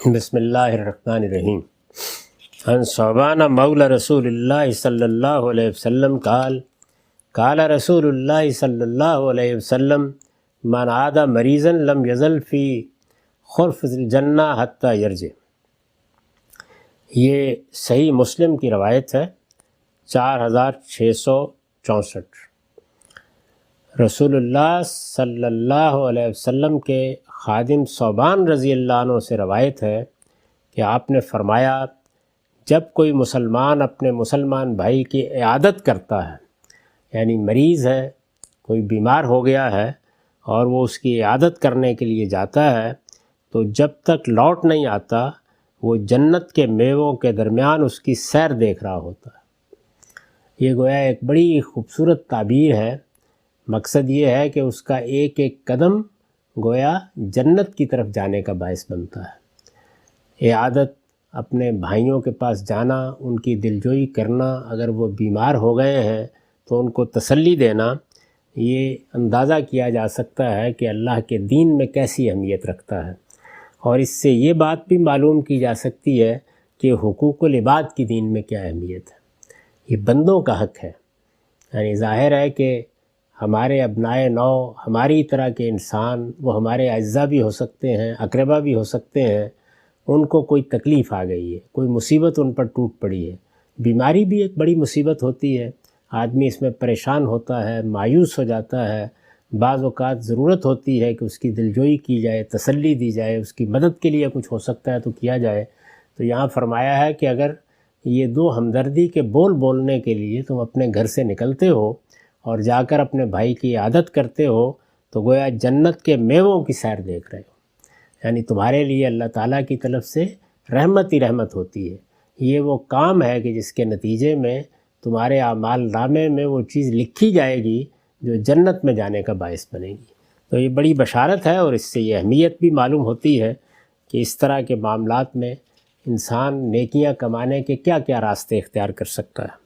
بسم اللہ الرحمن الرحیم۔ عن ثوبان مولا رسول اللہ صلی اللہ علیہ وسلم قال رسول اللہ صلی اللہ علیہ وسلم من عاد مریضا لم یزل فی خرف الجنہ حتی یرجع۔ یہ صحیح مسلم کی روایت ہے 4664۔ رسول اللہ صلی اللہ علیہ وسلم کے خادم ثوبان رضی اللہ عنہ سے روایت ہے کہ آپ نے فرمایا، جب کوئی مسلمان اپنے مسلمان بھائی کی عیادت کرتا ہے، یعنی مریض ہے، کوئی بیمار ہو گیا ہے اور وہ اس کی عیادت کرنے کے لیے جاتا ہے، تو جب تک لوٹ نہیں آتا وہ جنت کے میووں کے درمیان اس کی سیر دیکھ رہا ہوتا ہے۔ یہ گویا ایک بڑی خوبصورت تعبیر ہے۔ مقصد یہ ہے کہ اس کا ایک ایک قدم گویا جنت کی طرف جانے کا باعث بنتا ہے۔ عیادت، اپنے بھائیوں کے پاس جانا، ان کی دلجوئی کرنا، اگر وہ بیمار ہو گئے ہیں تو ان کو تسلی دینا، یہ اندازہ کیا جا سکتا ہے کہ اللہ کے دین میں کیسی اہمیت رکھتا ہے، اور اس سے یہ بات بھی معلوم کی جا سکتی ہے کہ حقوق العباد کی دین میں کیا اہمیت ہے۔ یہ بندوں کا حق ہے، یعنی ظاہر ہے کہ ہمارے ابنائے نو، ہماری طرح کے انسان، وہ ہمارے اعزاء بھی ہو سکتے ہیں، اقربا بھی ہو سکتے ہیں، ان کو کوئی تکلیف آ گئی ہے، کوئی مصیبت ان پر ٹوٹ پڑی ہے۔ بیماری بھی ایک بڑی مصیبت ہوتی ہے، آدمی اس میں پریشان ہوتا ہے، مایوس ہو جاتا ہے، بعض اوقات ضرورت ہوتی ہے کہ اس کی دلجوئی کی جائے، تسلی دی جائے، اس کی مدد کے لیے کچھ ہو سکتا ہے تو کیا جائے۔ تو یہاں فرمایا ہے کہ اگر یہ دو ہمدردی کے بول بولنے کے لیے تم اپنے گھر سے نکلتے ہو اور جا کر اپنے بھائی کی عیادت کرتے ہو تو گویا جنت کے میووں کی سیر دیکھ رہے ہو، یعنی تمہارے لیے اللہ تعالیٰ کی طرف سے رحمت ہی رحمت ہوتی ہے۔ یہ وہ کام ہے کہ جس کے نتیجے میں تمہارے اعمال نامے میں وہ چیز لکھی جائے گی جو جنت میں جانے کا باعث بنے گی۔ تو یہ بڑی بشارت ہے، اور اس سے یہ اہمیت بھی معلوم ہوتی ہے کہ اس طرح کے معاملات میں انسان نیکیاں کمانے کے کیا کیا راستے اختیار کر سکتا ہے۔